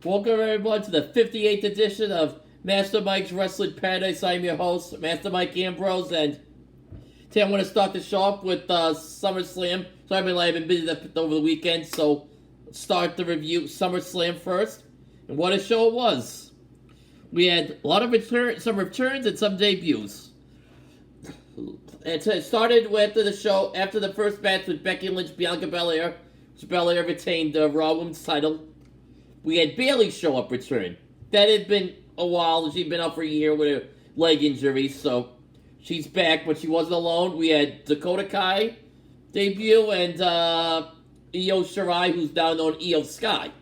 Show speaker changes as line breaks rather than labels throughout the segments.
Welcome everyone to the 58th edition of Master Mike's Wrestling Paradise. I'm your host, Master Mike Ambrose, and today I want to start the show off with SummerSlam. So I've been busy over the weekend, so let's start the review. SummerSlam first, and what a show it was. We had a lot of some returns and some debuts. It started after the show, after the first match with Becky Lynch, Bianca Belair, which Belair retained the Raw Women's title. We had Bayley show up return. That had been a while. She'd been out for a year with a leg injury, so she's back, but she wasn't alone. We had Dakota Kai debut and Io Shirai, who's now known Io Sky.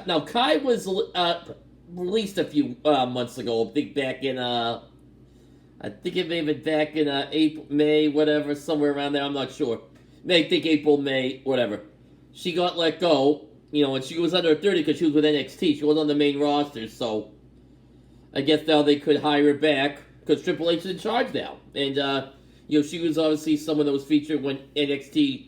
Now, Kai was released a few months ago. I think back in, I think it may have been back in April, May, whatever, somewhere around there. I'm not sure. I think April, May, whatever. She got let go. And she was under 30 because she was with NXT. She was on the main roster, so I guess now they could hire her back because Triple H is in charge now. And, she was obviously someone that was featured when NXT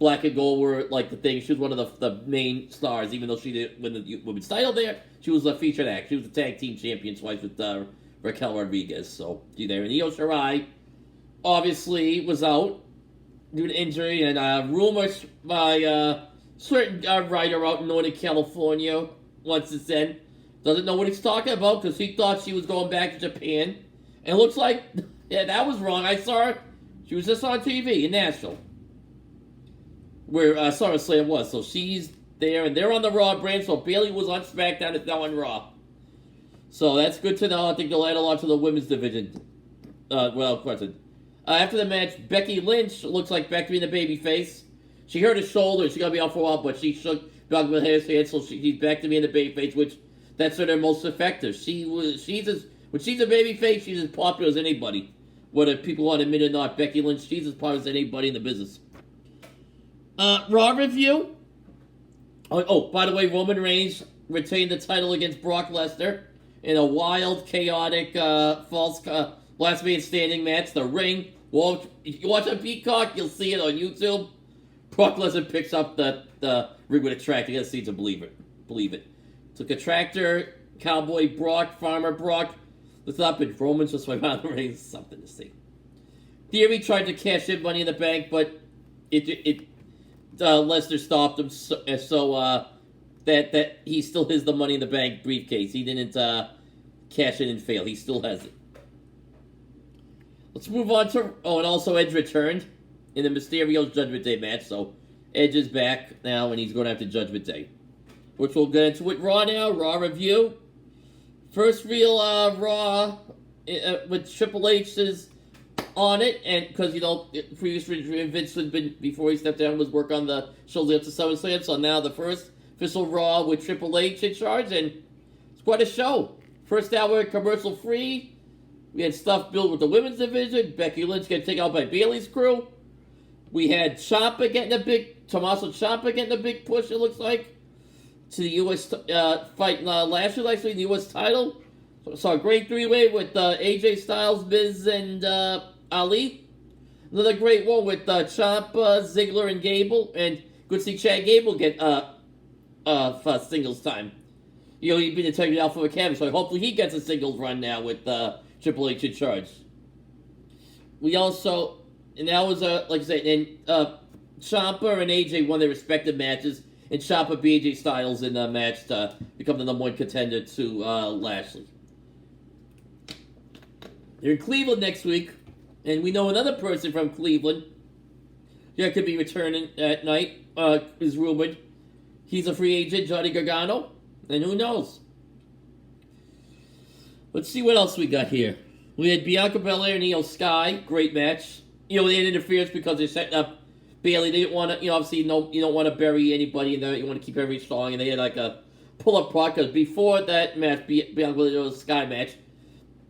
Black and Gold were, like, the thing. She was one of the main stars, even though she didn't win the women's title there. She was a featured act. She was the tag team champion twice with Raquel Rodriguez, so she's there. And Io Shirai, obviously, was out due to injury, and rumors by certain writer out in Northern California, once it's in, doesn't know what he's talking about because he thought she was going back to Japan. And it looks like, yeah, that was wrong. I saw her. She was just on TV in Nashville, where SummerSlam was. So she's there, and they're on the Raw brand, so Bayley was on SmackDown, it's now on Raw. So that's good to know. I think they'll add a lot to the women's division. Without question. After the match, Becky Lynch looks like back to being the babyface. She hurt her shoulder. She's going to be out for a while, but she shook Bianca Belair's hand, so she's back to being the babyface, which that's her most effective. She's when she's a babyface, she's as popular as anybody. Whether people want to admit it or not, Becky Lynch, she's as popular as anybody in the business. Raw review. Oh, by the way, Roman Reigns retained the title against Brock Lesnar in a wild, chaotic, false last man standing match. The ring. Well, if you watch on Peacock, you'll see it on YouTube. Brock Lesnar picks up the rig with a tractor. You gotta see it to believe it. Took a tractor, Cowboy Brock, Farmer Brock. Looks up and Roman's just went out of the ring. Something to see. Theory tried to cash in Money in the Bank, but Lesnar stopped him. So that he still has the Money in the Bank briefcase. He didn't cash in and fail. He still has it. Let's move on to... Oh, and also Edge returned in the Mysterio's Judgment Day match, so Edge is back now, and he's going after Judgment Day. Which we'll get into with Raw now. Raw review. First real Raw with Triple H is on it, and because, previously Vince had been, before he stepped down, was work on the shows up to SummerSlam, so now the first official Raw with Triple H in charge, and it's quite a show. First hour commercial free. We had stuff built with the women's division. Becky Lynch getting taken out by Bayley's crew. We had Tommaso Ciampa getting a big push, it looks like, to the U.S. Fight Lashley, actually, the U.S. title. So a great three-way with AJ Styles, Miz, and Ali. Another great one with Ciampa, Ziggler, and Gable. And good to see Chad Gable get singles time. He'd been the Alpha Academy, so hopefully he gets a singles run now with Triple H in charge. We also... And that was, like I said, and Ciampa and AJ won their respective matches, and Ciampa beat AJ Styles in the match to become the number one contender to Lashley. They're in Cleveland next week, and we know another person from Cleveland that could be returning at night, is rumored. He's a free agent, Johnny Gargano, and who knows? Let's see what else we got here. We had Bianca Belair and Io Sky, great match. They had interference because they're setting up Bayley. They didn't want to, obviously, you don't want to bury anybody in there. You want to keep everything strong. And they had like a pull-up part because before that match, Bianca Belair Sky match,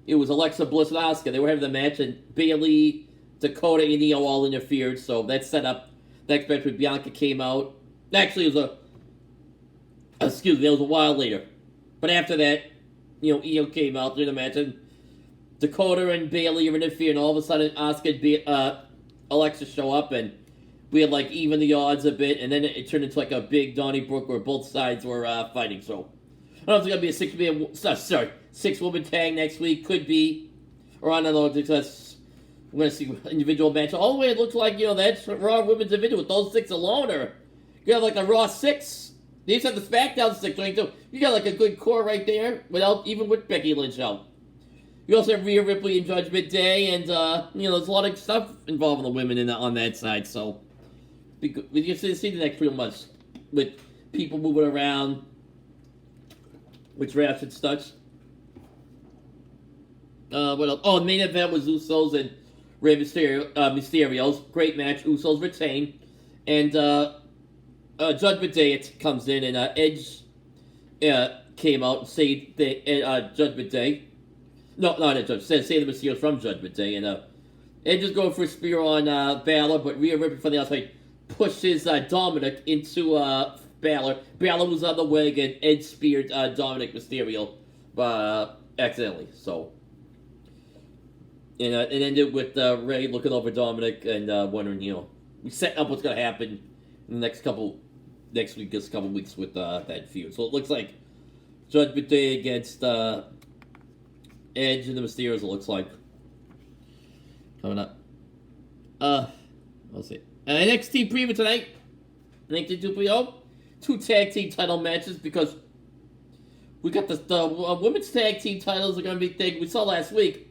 it was Alexa Bliss and Asuka. They were having the match, and Bayley, Dakota, and Io all interfered. So that set up next match when Bianca came out. Actually, it was that was a while later. But after that, Io came out during the match, and Dakota and Bayley are interfering. All of a sudden, Asuka and Alexa show up, and we had like even the odds a bit, and then it turned into like a big Donnybrook where both sides were fighting. So I don't know if it's gonna be a six-woman tag next week. Could be, or I don't know, because we're gonna see individual match. All the way it looks like, that's Raw Women's Division with those 6 alone, or you have like a Raw 6. They just have the SmackDown 6 going too. You got like a good core right there, even with Becky Lynch out. You also have Rhea Ripley and Judgment Day, and there's a lot of stuff involving the women on that side. So we can see the next 3 months with people moving around, with drafts and such. What else? Oh, the main event was Usos and Rey Mysterio's. Great match. Usos retain. And Judgment Day comes in, and Edge came out and saved the Judgment Day. No, not Edge. Saved the Mysterios from Judgment Day. And Edge is going for a spear on Balor, but Rhea Ripley from the outside pushes Dominic into Balor. Balor was on the wing, and Edge speared Dominic Mysterio accidentally. So, and it ended with Rey looking over Dominic and wondering, setting up what's going to happen in the next couple weeks with that feud. So it looks like Judgment Day against Edge and the Mysterios. It looks like coming up. Let's see. NXT preview tonight. NXT 2.0. 2 tag team title matches, because we got the women's tag team titles are going to be thing we saw last week.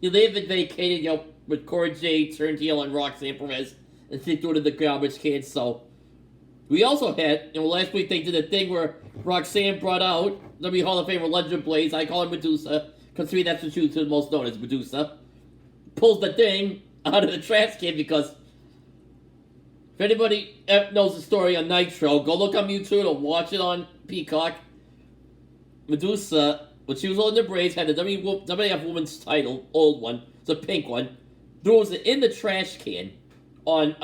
They've been vacated, with Cora Jade, turned heel on Roxanne Perez, and they threw it in the garbage can. So we also had, last week they did a thing where Roxanne brought out WWE Hall of Famer Legend Blaze. I call her Medusa, because to me that's what she was most known as, Medusa. Pulls the thing out of the trash can, because if anybody knows the story on Nitro, go look on YouTube or watch it on Peacock. Medusa, when she was holding the braids, had the WWF Women's title, old one, it's a pink one, throws it in the trash can on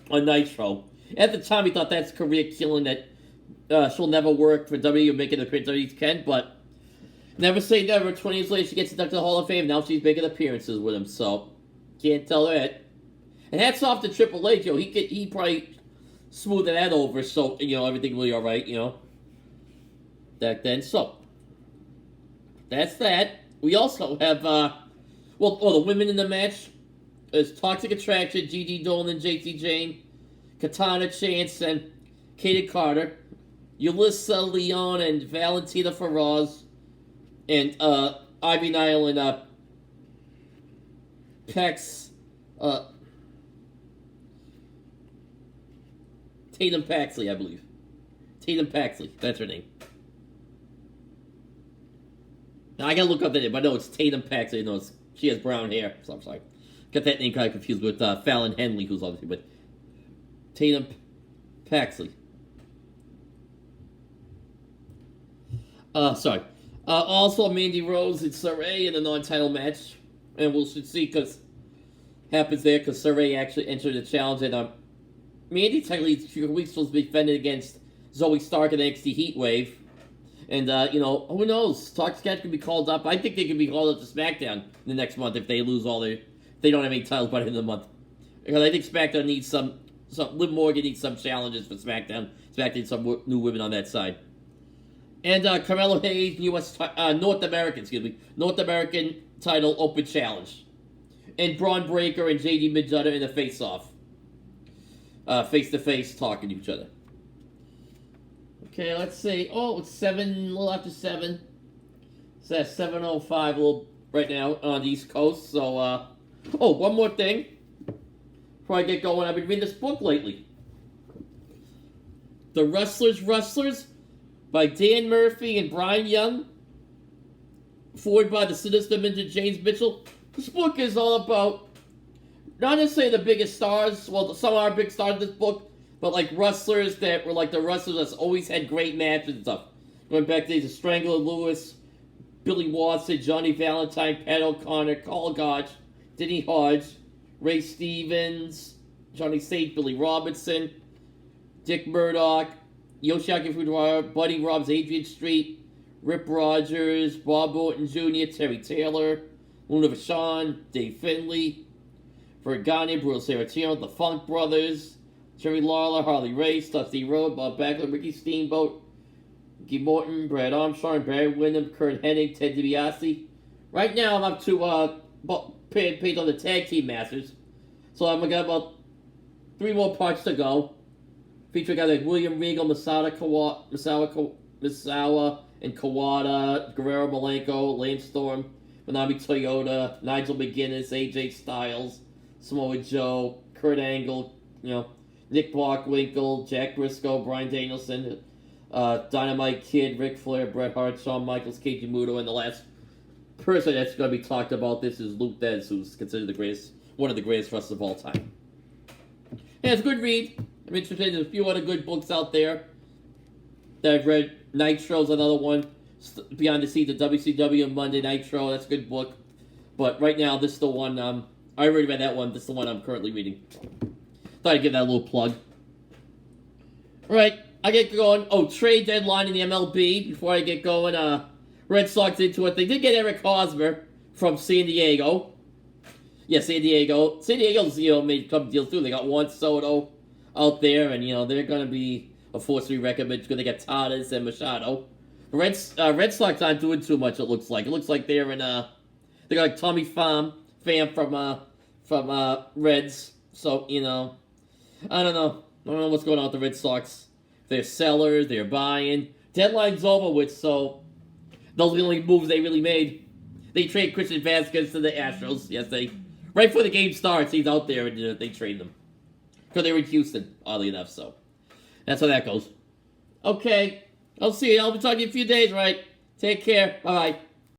Nitro. At the time, he thought that's career killing, that she'll never work for WWE, making the appearance WWE can, but never say never. 20 years later, she gets inducted to the Hall of Fame. Now she's making appearances with him, so can't tell that. And hats off to Triple H, he probably smoothed that over, so, everything will be alright, back then. So, that's that. We also have, the women in the match is Toxic Attraction, Gigi Dolan and JT Jane, Katana Chance and Katie Carter, Yulissa Leon and Valentina Feroz, and Ivy Nile and Pex, Tatum Paxley, I believe. Tatum Paxley, that's her name. Now, I gotta look up that name, but I know it's Tatum Paxley. No, she has brown hair, so I'm sorry. Got that name kind of confused with Fallon Henley, who's obviously, but Tatum Paxley. Sorry. Also, Mandy Rose and Sarray in a non-title match, and we'll see because happens there, because Sarray actually entered the challenge, and Mandy technically a few weeks supposed to be defended against Zoe Stark in NXT Heatwave. And, who knows? Toxic Cat could be called up. I think they could be called up to SmackDown in the next month if they lose if they don't have any titles by the end of the month. Because I think SmackDown needs Liv Morgan needs some challenges for SmackDown. SmackDown needs some new women on that side. And, Carmelo Hayes, North American title open challenge. And Bron Breakker and JD McDonagh in a face-off. Face-to-face talking to each other. Okay, let's see. Oh, it's 7, a little after 7. It's at 7:05 right now on the East Coast. So, one more thing before I get going. I've been reading this book lately. The Rustlers by Dan Murphy and Brian Young. Forward by the Sinister Ninja James Mitchell. This book is all about, not necessarily the biggest stars. Well, some are big stars in this book. But like wrestlers that were like the wrestlers that's always had great matches and stuff. Going back to days of Strangler Lewis, Billy Watson, Johnny Valentine, Pat O'Connor, Carl Gotch, Denny Hodge, Ray Stevens, Johnny Sage, Billy Robinson, Dick Murdoch, Yoshiaki Fujiwara, Buddy Robs, Adrian Street, Rip Rogers, Bob Orton Jr., Terry Taylor, Luna Vachon, Dave Finley, Vergani, Bruno Sammartino, the Funk Brothers, Jerry Lawler, Harley Race, Dusty Rhodes, Bob Backlund, Ricky Steamboat, Ricky Morton, Brad Armstrong, Barry Windham, Kurt Hennig, Ted DiBiase. Right now, I'm up to page on the Tag Team Masters. So I'm got about 3 more parts to go. Featuring guys like William Regal, Misawa and Kawada, Guerrero Malenko, Lance Storm, Manami Toyota, Nigel McGuinness, AJ Styles, Samoa Joe, Kurt Angle, Nick Bockwinkel, Jack Briscoe, Bryan Danielson, Dynamite Kid, Ric Flair, Bret Hart, Shawn Michaels, Keiji Muto, and the last person that's going to be talked about this is Luke Dez, who's considered one of the greatest wrestlers of all time. Yeah, it's a good read. I'm interested in a few other good books out there that I've read. Nitro's another one. Beyond the Sea, the WCW Monday Nitro. That's a good book. But right now, this is the one. I already read that one. This is the one I'm currently reading. Thought I'd give that a little plug. Alright, I get going. Oh, trade deadline in the MLB. Before I get going, Red Sox into it. They did get Eric Hosmer from San Diego. Yeah, San Diego. San Diego's, made a couple deals too. They got Juan Soto out there, and, they're going to be a force to be reckoned with because they got Tatis and Machado. Red Sox aren't doing too much, it looks like. It looks like they're in, they got like Tommy Pham from Reds. So, I don't know. I don't know what's going on with the Red Sox. They're sellers, they're buying. Deadline's over with, so those are the only moves they really made. They trade Christian Vasquez to the Astros. Yes, right before the game starts, he's out there and they trade them. Because they were in Houston, oddly enough, so that's how that goes. Okay, I'll see you. I'll be talking to you in a few days, right? Take care. Bye-bye.